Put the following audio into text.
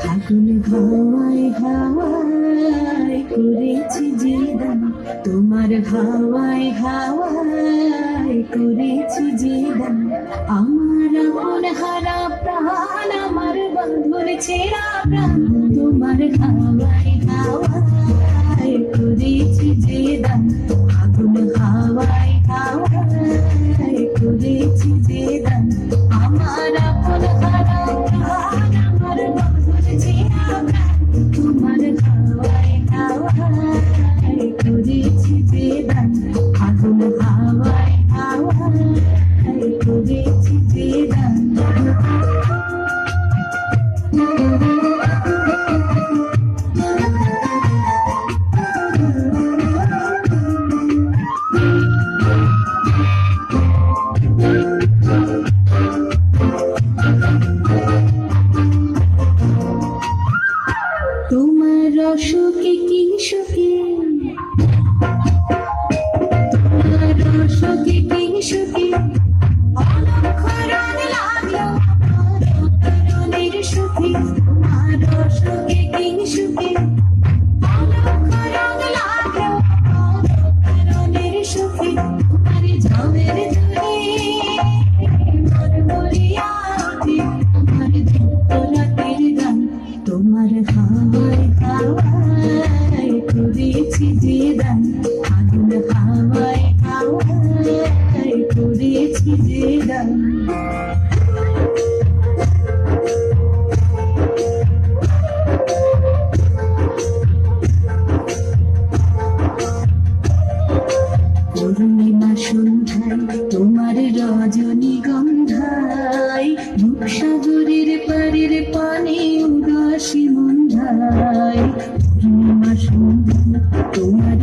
ফাগুন হাওয়ায় হাওয়ায় করেছি যে দান, তোমার হাওয়ায় হাওয়ায় করেছি যে দান। আমার মন হারা প্রাণ, আমার বন্ধুর ছেঁড়া প্রাণ, তোমার হাওয়ায় হাওয়ায় করেছি যে দান। ফাগুন হাওয়ায় হাওয়ায় করেছি যে দান। আমার মন হারা প্রাণ, আমার বন্ধুর ছেঁড়া প্রাণ, তোমার হাওয়ায় হাওয়ায় করেছি যে দান। ফাগুন হাওয়ায় হাওয়ায় করেছি যে দান। তোমার অসুখে কি সুখে, তোমার অসুখে কি সুখে, অলক্ষ রং লাগলো আমার অন্তরের সুখে। তোমার অসুখে কি সুখে, অলক্ষ রং লাগলো আমার অন্তরের সুখে। তোমার ঝড়ের ঝরে মন মরিয়া ওঠে, আমার দুঃখ রাতের গান। তোমার হাওয়ায় হাওয়ায় করেছি যে দান। ফাগুন হাওয়ায় হাওয়ায় করেছি যে দান। পূর্ণিমা সন্ধ্যায় তোমার রজনীগন্ধায়, রূপসাগরের পারের পানে উদাসী মন্ধায়। পূর্ণিমা সন্ধ্যায় তোমার